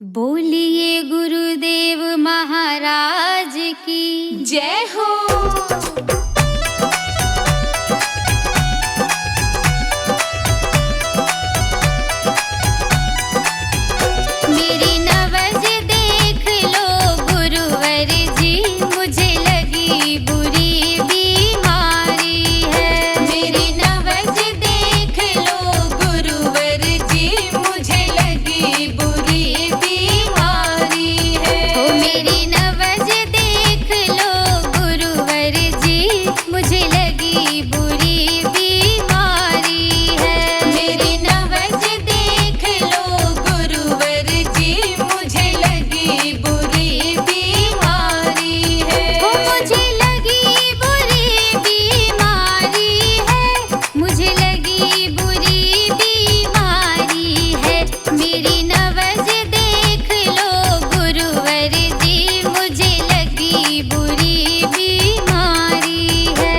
बोलिए गुरुदेव महाराज की जय हो। मेरी नवज देख लो गुरुवर जी, मुझे लगी बुरी बीमारी है। मेरी नवज देख लो गुरुवर जी, मुझे लगी बुरी बीमारी है। ओ मेरी नवज देख लो गुरुवर जी, मुझे लगी बुरी बीमारी है। मेरी नवज देख लो गुरुवर जी, मुझे लगी बुरी बीमारी है। ओ मुझे लगी बुरी बीमारी है, मुझे लगी बुरी बीमारी है। मेरी नवज देख लो गुरुवर जी, मुझे लगी बुरी बीमारी है।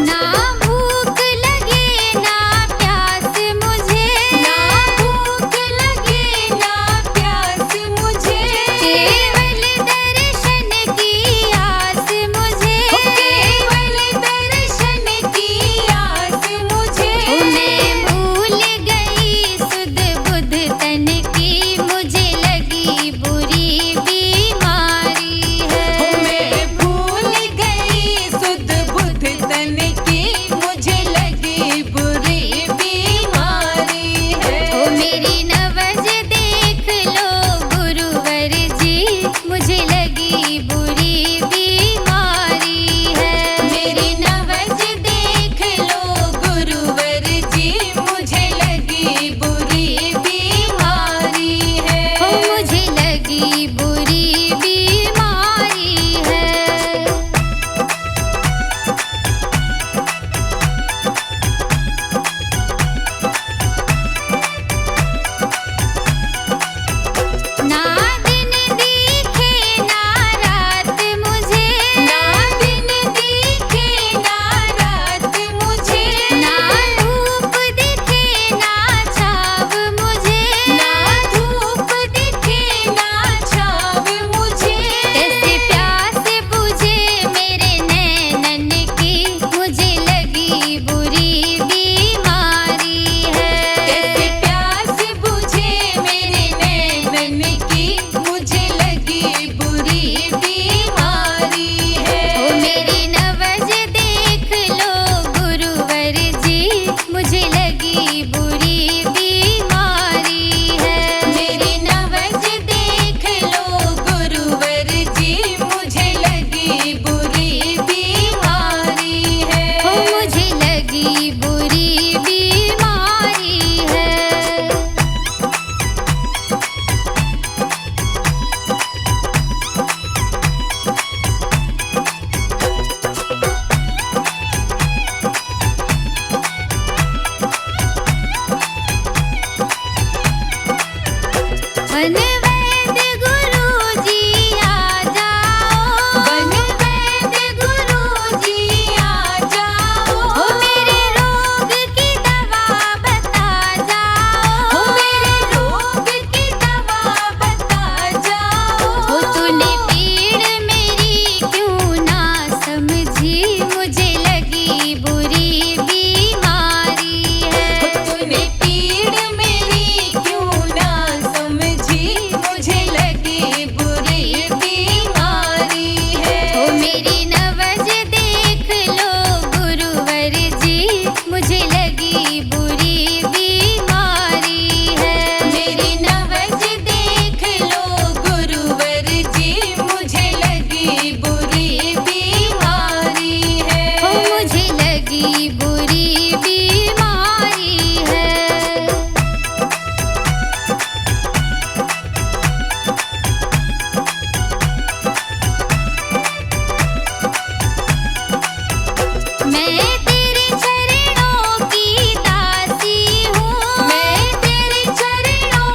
ना भूख लगे ना प्यास मुझे, ना भूख लगे ना प्यास मुझे, केवल दर्शन की आस मुझे। केवल दर्शन की आस मुझे। मैं भूल गई सुध बुध तन की, मुझे लगी बुरी बीमारी है। मैं भूल गई सुध बुध तन की, मुझे लगी बुरी बीमारी है। ओ मेरी नवज देख लो गुरुवर जी, मुझे लगी बुरी बीमारी है। मेरी नवज देख लो गुरुवर जी, मुझे लगी बुरी बीमारी है। ओ मुझे लगी बुरी बीमारी है। ना दिन दिखे ना रात मुझे, ना दिन दिखे ना रात मुझे, ना धूप दिखे ना छाव मुझे, ना धूप दिखे ना छाव मुझे। कैसे प्यास बुझे मेरे नैनन की, मुझे लगी बुरी बीमारी है। कैसे प्यास बुझे मेरे नैनन की, मुझे लगी बुरी बीमारी है। ओ मेरी नवज देख लो गुरुवर जी, मुझे लगी बुरी बीमारी है। मेरी नवज देख लो गुरुवर जी, मुझे लगी बुरी बीमारी है। ओ मुझे लगी बुरी बीमारी है। वनवैद गुरुजी आ जाओ, वनवैद गुरुजी आ जाओ। ओ मेरे रोग की दवा बता जाओ। ओ मेरे रोग की दवा बता जाओ। ओ तूने पीड़ मेरी क्यों ना समझी, मुझे लगी बुरी बीमारी है। तूने पीड़ मेरी क्यों ना समझी, मुझे लगी बुरी बीमारी है। ओ मेरी नवज देख लो गुरुवर जी, मुझे लगी बुरी बीमारी है। मेरी नवज देख लो गुरुवर जी, मुझे लगी बुरी बीमारी है। ओ मुझे लगी बुरी बीमारी है। मैं तेरे चरणों की दासी हूँ, मैं तेरे चरणों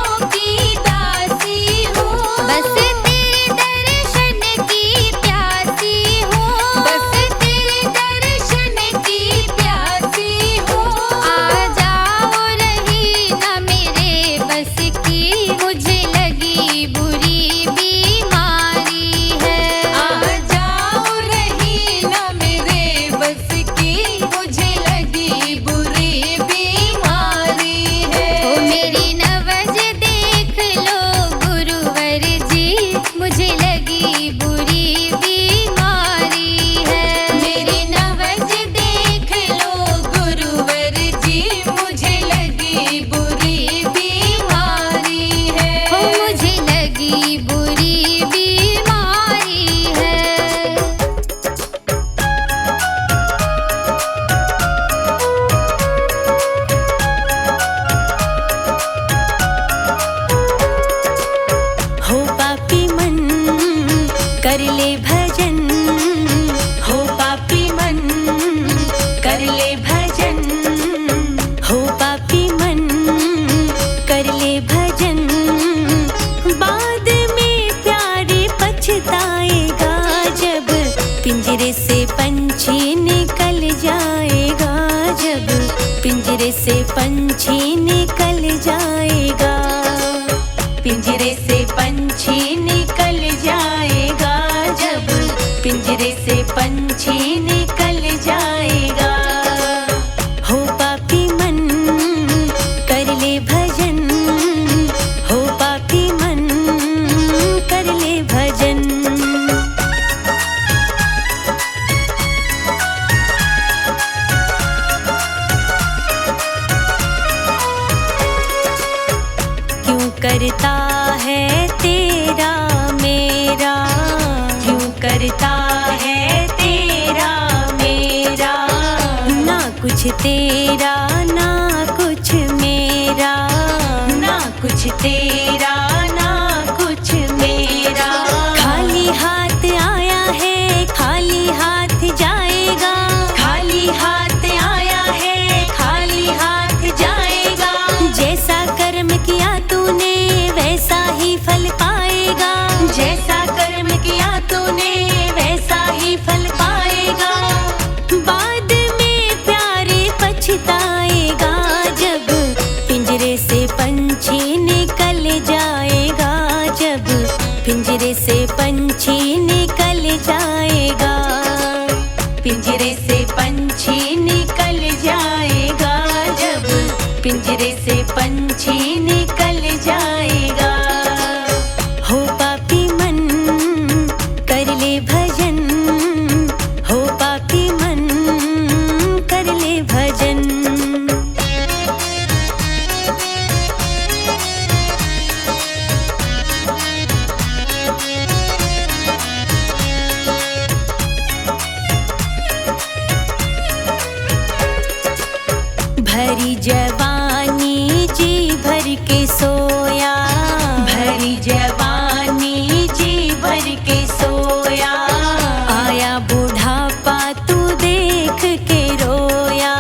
पिंजरे से पंछी निकल जाएगा, पिंजरे से पंछी निकल जाएगा, जब पिंजरे से पंछी निकल जाएगा। हो पापी मन कर ले भजन, हो पापी मन कर ले भजन। क्यों करता है तेरा मेरा, क्यों करता है तेरा मेरा, ना कुछ तेरा ना कुछ मेरा, ना कुछ तेरा ना कुछ मेरा। खाली हाथ आया है खाली हाथ जाएगा, खाली हाथ आया है खाली हाथ जाएगा। जैसा कर्म किया तूने वैसा ही फल पाएगा, जैसा कर्म किया तूने वैसा ही फल पाएगा। बाद में प्यारे पछताएगा, जब पिंजरे से पंछी निकल जाएगा, जब पिंजरे से पंछी निकल जाएगा, पिंजरे से पंछी निकल जाएगा, जब पिंजरे से पंछी निकल जाएगा। हो पापी मन कर ले भजन, हो पापी मन कर ले भजन। भरी जवानी जी भर के सोया, भरी जवानी जी भर के सोया। आया बुढ़ापा तू देख के रोया,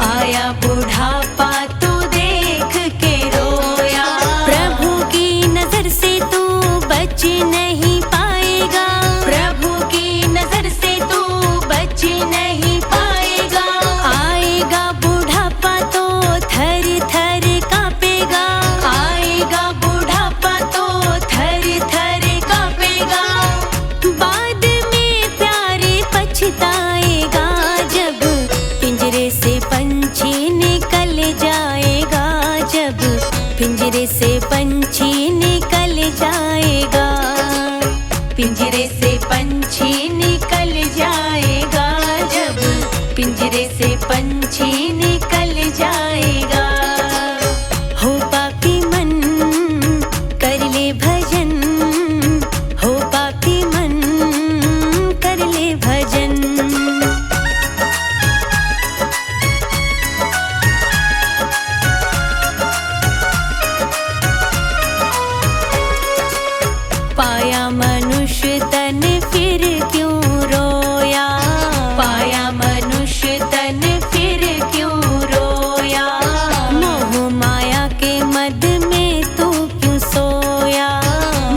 आया बुढ़ापा तू देख के रोया। प्रभु की नजर से तू बच नहीं पाएगा, प्रभु की नजर से तू बच नहीं पाएगा। आएगा बुढ़ापा तो थर थर कांपेगा, आएगा बुढ़ापा तो थर थर कांपेगा। बाद में प्यारे पछताएगा, जब पिंजरे से पंछी निकल जाएगा, जब पिंजरे से पंछी निकल जाएगा, पिंजरे से पंछी निकल जाएगा, जब पिंजरे से पंछी निकल जाएगा। हो पापी मन कर ले भजन, हो पापी मन कर ले भजन। पाया मनुष्य तन फिर क्यों रोया, पाया मनुष्य तन फिर क्यों रोया। मोह माया के मद में तू क्यों सोया,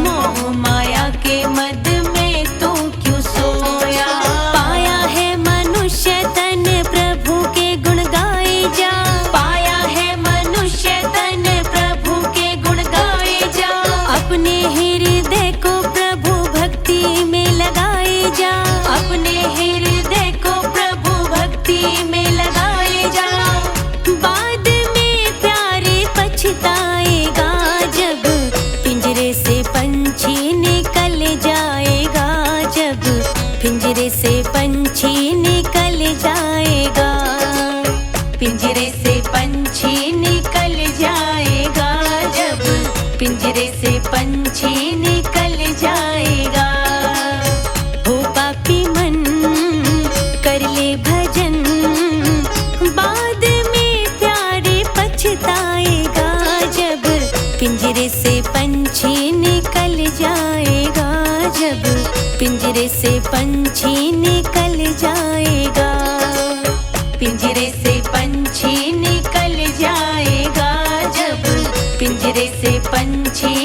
मोह माया के मद में तू क्यों सोया। पाया है मनुष्य तन प्रभु के गुण गाए जा, पाया है मनुष्य तन प्रभु के गुण गाए जा। अपने हृदय को प्रभु भक्ति में लगाए जा, अपने हृदय को प्रभु भक्ति में लगाए जा। बाद में प्यारे पछताएगा, जब पिंजरे से पंछी निकल जाएगा, जब पिंजरे से पंछी निकल जाएगा, पिंजरे से पंछी निकल जाएगा, जब पिंजरे से पंछी निकल जाएगा। हो पापी मन कर ले भजन, बाद में प्यारे पछताएगा, जब पिंजरे से पंछी निकल जाएगा, जब पिंजरे से पंछी निकल जाएगा, पिंजरे से पंछी निकल जाएगा, जब पिंजरे से पंछी